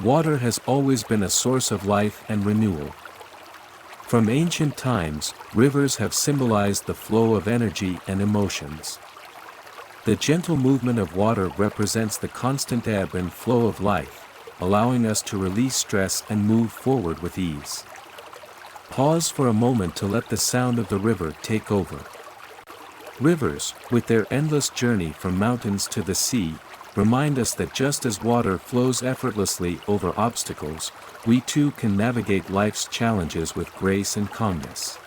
Water has always been a source of life and renewal. From ancient times, rivers have symbolized the flow of energy and emotions. The gentle movement of water represents the constant ebb and flow of life, allowing us to release stress and move forward with ease. Pause for a moment to let the sound of the river take over. Rivers, with their endless journey from mountains to the sea, remind us that just as water flows effortlessly over obstacles, we too can navigate life's challenges with grace and calmness.